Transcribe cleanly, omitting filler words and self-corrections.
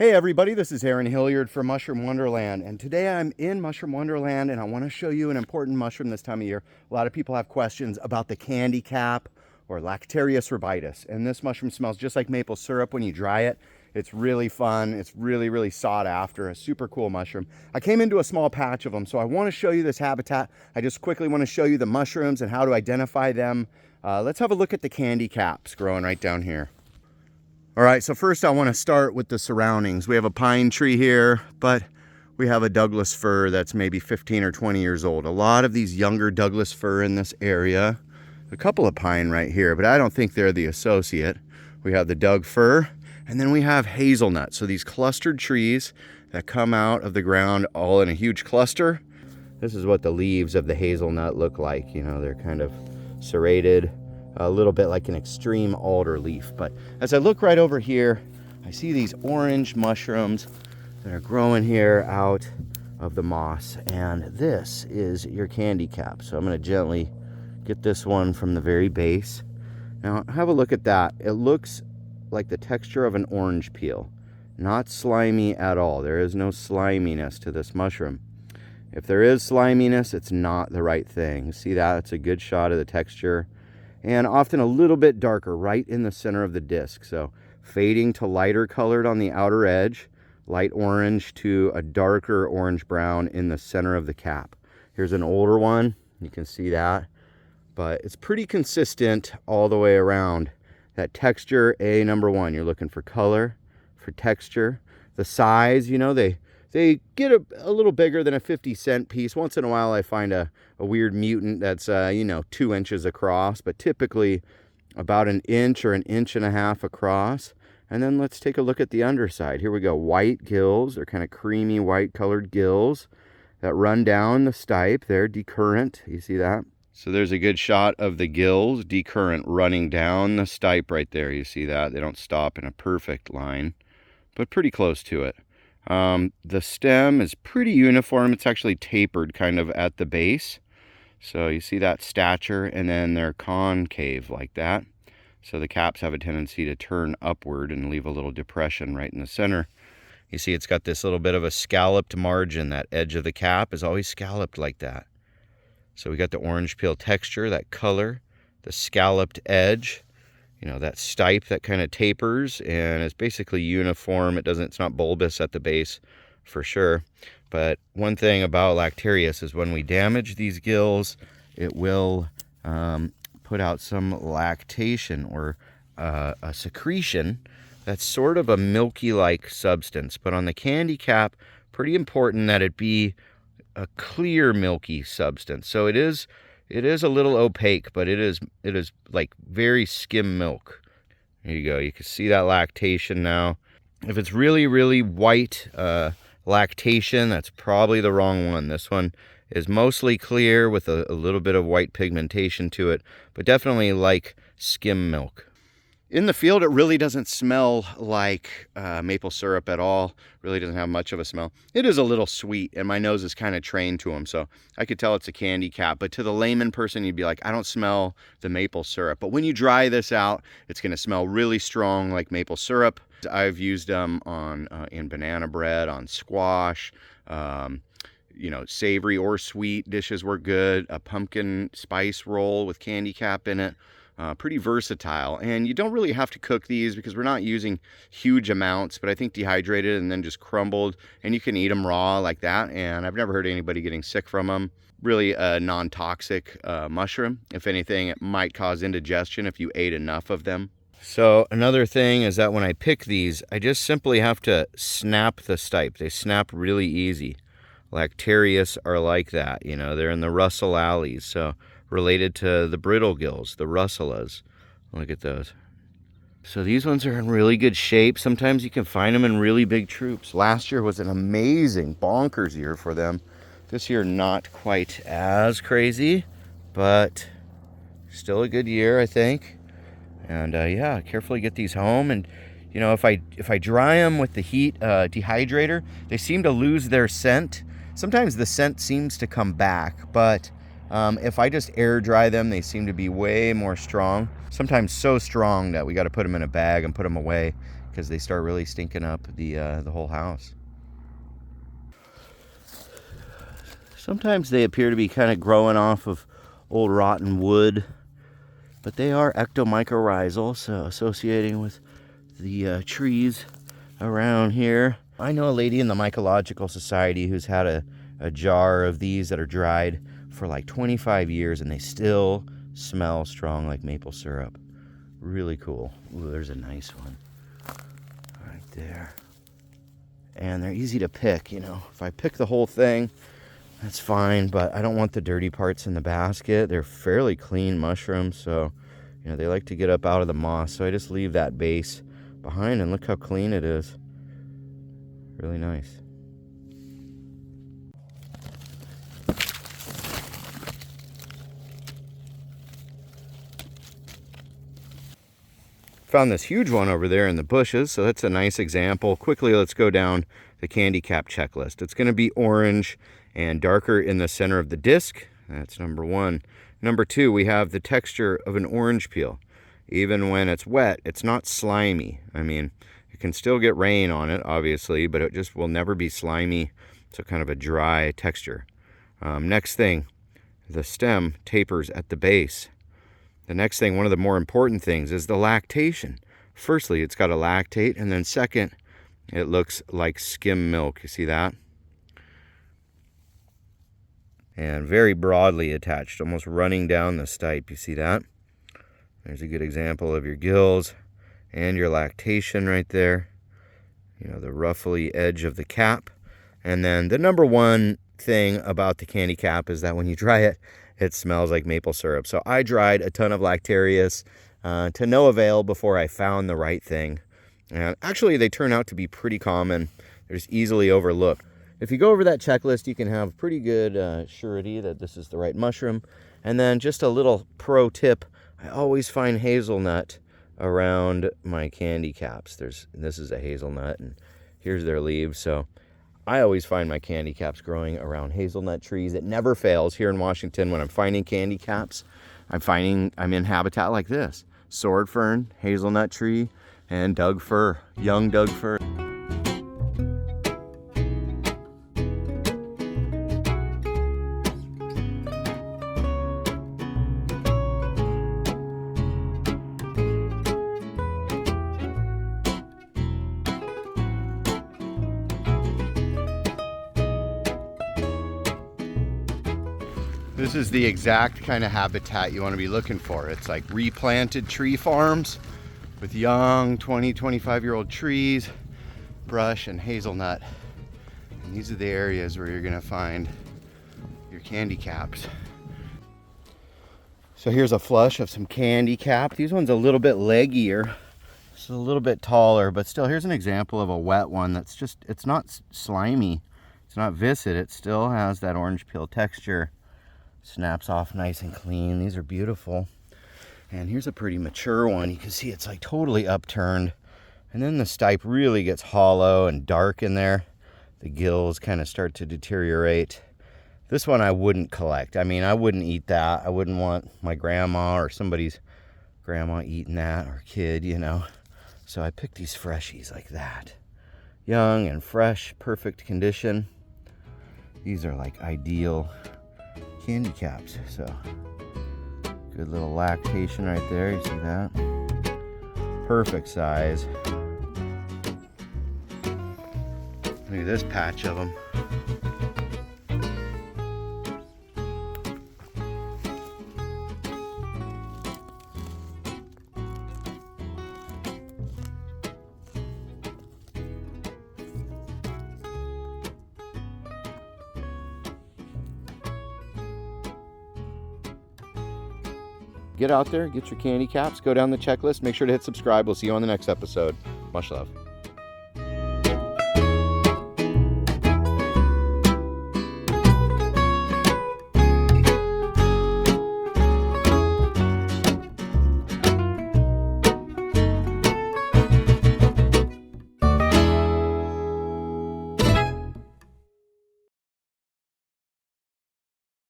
Hey everybody, this is Aaron Hilliard from Mushroom Wonderland, and today I'm in Mushroom Wonderland and I want to show you an important mushroom this time of year. A lot of people have questions about the candy cap or Lactarius rubidus, and this mushroom smells just like maple syrup when you dry it. It's really fun. It's really sought after. A super cool mushroom. I came into a small patch of them, so I want to show you this habitat. I just quickly want to show you the mushrooms and how to identify them. Let's have a look at the candy caps growing right down here. All right, so first I want to start with the surroundings. We have a pine tree here, but we have a Douglas fir that's maybe 15 or 20 years old. A lot of these younger Douglas fir in this area. A couple of pine right here, but I don't think they're the associate. We have the Doug fir, and then we have hazelnut. So these clustered trees that come out of the ground all in a huge cluster. This is what the leaves of the hazelnut look like. You know, they're kind of serrated, a little bit like an extreme alder leaf. But as I look right over here, I see these orange mushrooms that are growing here out of the moss, and this is your candy cap. So I'm going to gently get this one from the very base. Now have a look at that. It looks like the texture of an orange peel, not slimy at all. There is no sliminess to this mushroom. If there is sliminess, it's not the right thing. See that? It's a good shot of the texture, and often a little bit darker right in the center of the disc. So fading to lighter colored on the outer edge, light orange to a darker orange brown in the center of the cap. Here's an older one. You can see that, but it's pretty consistent all the way around. That texture, number one, you're looking for color, for texture. The size, you know, they get a little bigger than a 50-cent piece. Once in a while I find a weird mutant that's 2 inches across, but typically about an inch or an inch and a half across. And then let's take a look at the underside. Here we go. White gills. They're kind of creamy white colored gills that run down the stipe. They're decurrent. You see that? So there's a good shot of the gills, decurrent, running down the stipe right there. You see that? They don't stop in a perfect line, but pretty close to it. The stem is pretty uniform. It's actually tapered kind of at the base. So you see that stature, and then they're concave like that. So the caps have a tendency to turn upward and leave a little depression right in the center. You see it's got this little bit of a scalloped margin. That edge of the cap is always scalloped like that. So we got the orange peel texture, that color, the scalloped edge. You know, that stipe that kind of tapers and is basically uniform. It's not bulbous at the base for sure. But one thing about Lactarius is when we damage these gills, it will put out some lactation, or a secretion that's sort of a milky-like substance. But on the candy cap, pretty important that it be a clear milky substance. So it is a little opaque, but it is like very skim milk. There you go. You can see that lactation now. If it's really white lactation, that's probably the wrong one. This one is mostly clear with a little bit of white pigmentation to it, but definitely like skim milk. In the field, it really doesn't smell like maple syrup at all. Really doesn't have much of a smell. It is a little sweet, and my nose is kind of trained to them, so I could tell it's a candy cap. But to the layman person, you'd be like, I don't smell the maple syrup. But when you dry this out, it's going to smell really strong like maple syrup. I've used them in banana bread, on squash. Savory or sweet dishes work good. A pumpkin spice roll with candy cap in it. Pretty versatile, and you don't really have to cook these because we're not using huge amounts, but I think dehydrated and then just crumbled, and you can eat them raw like that, and I've never heard of anybody getting sick from them. Really a non-toxic mushroom. If anything, it might cause indigestion if you ate enough of them. So another thing is that when I pick these, I just simply have to snap the stipe. They snap really easy. Lactarius are like that, you know, they're in the Russell alleys, so related to the brittle gills, the russellas. Look at those. So these ones are in really good shape. Sometimes you can find them in really big troops. Last year was an amazing bonkers year for them. This year not quite as crazy, but still a good year, I think. And yeah, carefully get these home. And you know, if I dry them with the heat dehydrator, they seem to lose their scent. Sometimes the scent seems to come back, but if I just air dry them, they seem to be way more strong. Sometimes so strong that we got to put them in a bag and put them away because they start really stinking up the whole house. Sometimes they appear to be kind of growing off of old rotten wood, but they are ectomycorrhizal, so associating with the trees around here. I know a lady in the Mycological Society who's had a jar of these that are dried for like 25 years and they still smell strong like maple syrup. Really cool. Ooh, there's a nice one right there. And they're easy to pick, you know. If I pick the whole thing, that's fine, but I don't want the dirty parts in the basket. They're fairly clean mushrooms, so you know they like to get up out of the moss. So I just leave that base behind, and look how clean it is. Really nice. Found this huge one over there in the bushes, so that's a nice example. Quickly, let's go down the candy cap checklist. It's going to be orange and darker in the center of the disc. That's number one. Number two, we have the texture of an orange peel. Even when it's wet, it's not slimy. I mean, it can still get rain on it, obviously, but it just will never be slimy. So kind of a dry texture. Next thing, the stem tapers at the base. The next thing, one of the more important things, is the lactation. Firstly, it's got to lactate, and then second, it looks like skim milk. You see that? And very broadly attached, almost running down the stipe. You see that? There's a good example of your gills and your lactation right there. You know, the ruffly edge of the cap. And then the number one thing about the candy cap is that when you dry it, it smells like maple syrup. So I dried a ton of Lactarius to no avail before I found the right thing. And actually, they turn out to be pretty common. They're just easily overlooked. If you go over that checklist, you can have pretty good surety that this is the right mushroom. And then just a little pro tip, I always find hazelnut around my candy caps. This is a hazelnut, and here's their leaves. So I always find my candy caps growing around hazelnut trees. It never fails here in Washington when I'm finding candy caps. I'm in habitat like this. Sword fern, hazelnut tree, and Doug fir, young Doug fir. This is the exact kind of habitat you want to be looking for. It's like replanted tree farms with young 20, 25-year-old trees, brush, and hazelnut. And these are the areas where you're going to find your candy caps. So here's a flush of some candy cap. These ones a little bit leggier. It's a little bit taller, but still, here's an example of a wet one that's just, it's not slimy. It's not viscid. It still has that orange peel texture. Snaps off nice and clean. These are beautiful. And here's a pretty mature one. You can see it's like totally upturned. And then the stipe really gets hollow and dark in there. The gills kind of start to deteriorate. This one I wouldn't collect. I mean, I wouldn't eat that. I wouldn't want my grandma or somebody's grandma eating that, or kid, you know. So I picked these freshies like that. Young and fresh, perfect condition. These are like ideal candy caps. So good little lactation right there. You see that? Perfect size. Look at this patch of them. Get out there, get your candy caps, go down the checklist, make sure to hit subscribe. We'll see you on the next episode. Much love.